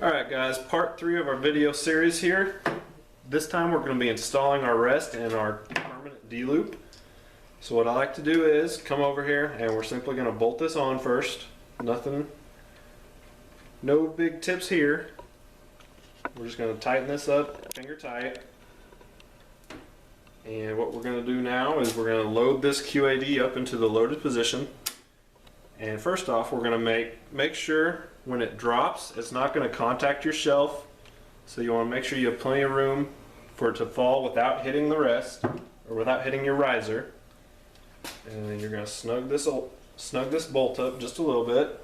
Alright guys, part 3 of our video series here. This time we're going to be installing our rest and our permanent D-loop. So what I like to do is come over here and we're simply going to bolt this on first. No big tips here. We're just going to tighten this up, finger tight. And what we're going to do now is we're going to load this QAD up into the loaded position. And first off, we're going to make sure when it drops, it's not going to contact your shelf. So you want to make sure you have plenty of room for it to fall without hitting the rest or without hitting your riser. And then you're going to snug this bolt up just a little bit.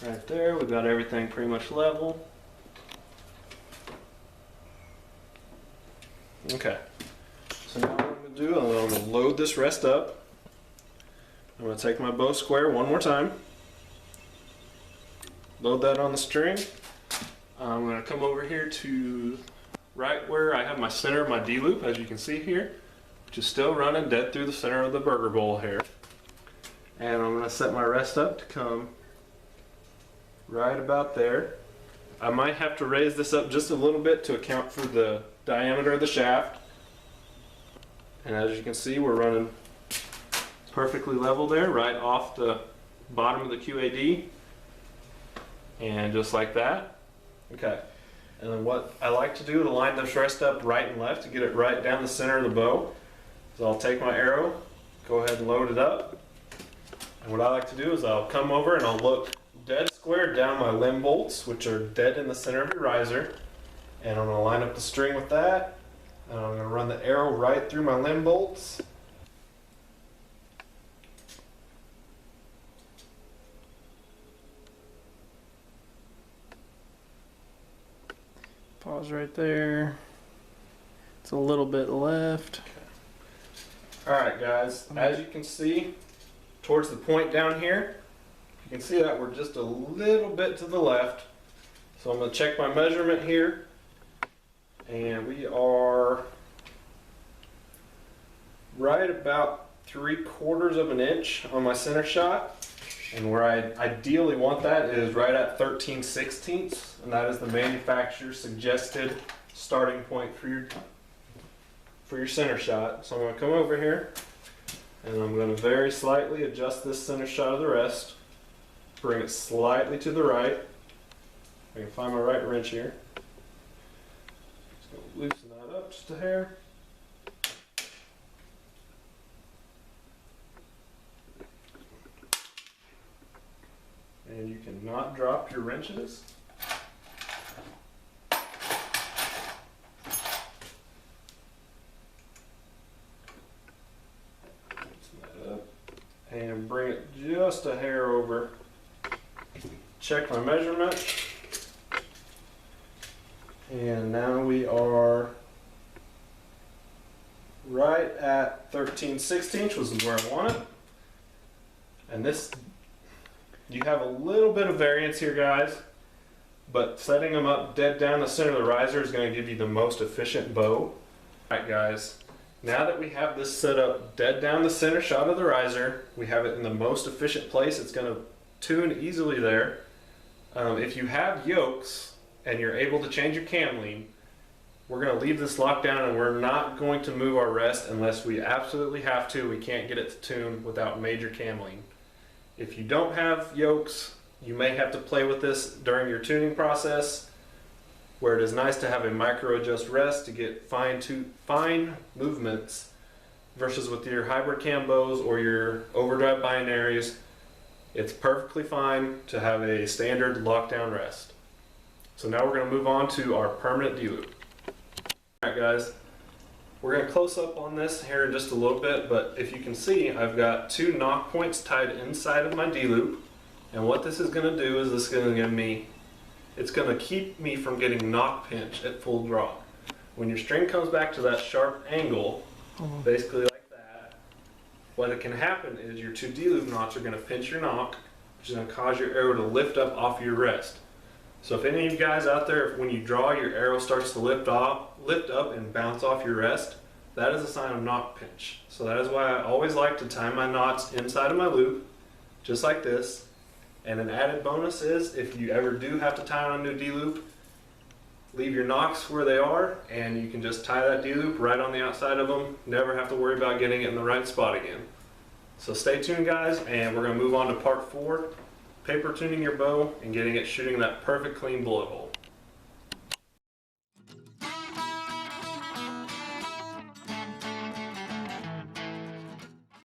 Right there, we've got everything pretty much level. Okay, so now what I'm going to do, I'm going to load this rest up. I'm going to take my bow square one more time, load that on the string. I'm going to come over here to right where I have my center of my D-loop, as you can see here, which is still running dead through the center of the burger bowl here. And I'm going to set my rest up to come right about there. I might have to raise this up just a little bit to account for the diameter of the shaft. And as you can see, we're running perfectly level there, right off the bottom of the QAD. And just like that. Okay. And then what I like to do to line this rest up right and left to get it right down the center of the bow is I'll take my arrow, go ahead and load it up. And what I like to do is I'll come over and I'll look dead square down my limb bolts, which are dead in the center of your riser. And I'm going to line up the string with that. And I'm going to run the arrow right through my limb bolts. Pause right there. It's a little bit left. Okay. Alright guys, as you can see, towards the point down here, you can see that we're just a little bit to the left. So I'm going to check my measurement here. And we are right about 3/4 of an inch on my center shot. And where I ideally want that is right at 13/16, and that is the manufacturer's suggested starting point for your center shot. So I'm going to come over here and I'm going to very slightly adjust this center shot of the rest, bring it slightly to the right. I can find my right wrench here. Just going to loosen that up just a hair. And you cannot drop your wrenches. Loosen that up and bring it just a hair over. Check my measurement. And now we are right at 13/16, which is where I want it. And this, you have a little bit of variance here, guys, but setting them up dead down the center of the riser is going to give you the most efficient bow. Alright guys, now that we have this set up dead down the center shot of the riser, we have it in the most efficient place. It's going to tune easily there. If you have yokes and you're able to change your cam lean, we're going to leave this locked down and we're not going to move our rest unless we absolutely have to. We can't get it to tune without major cam lean. If you don't have yokes, you may have to play with this during your tuning process, where it is nice to have a micro adjust rest to get fine movements, versus with your hybrid cam bows or your overdrive binaries, it's perfectly fine to have a standard lockdown rest. So now we're going to move on to our permanent D-loop. Alright guys, we're going to close up on this here in just a little bit, but if you can see, I've got 2 knock points tied inside of my D-loop, and what this is going to do is this is going to give me, it's going to keep me from getting knock pinch at full draw. When your string comes back to that sharp angle, basically like that, what it can happen is your 2 D-loop knots are going to pinch your knock, which is going to cause your arrow to lift up off your rest. So if any of you guys out there, when you draw, your arrow starts to lift up and bounce off your rest, that is a sign of knock pinch. So that is why I always like to tie my knots inside of my loop just like this. And an added bonus is if you ever do have to tie on a new D-loop, leave your nocks where they are and you can just tie that D-loop right on the outside of them. Never have to worry about getting it in the right spot again. So stay tuned, guys, and we're going to move on to part 4, paper tuning your bow and getting it shooting that perfect clean bullet hole.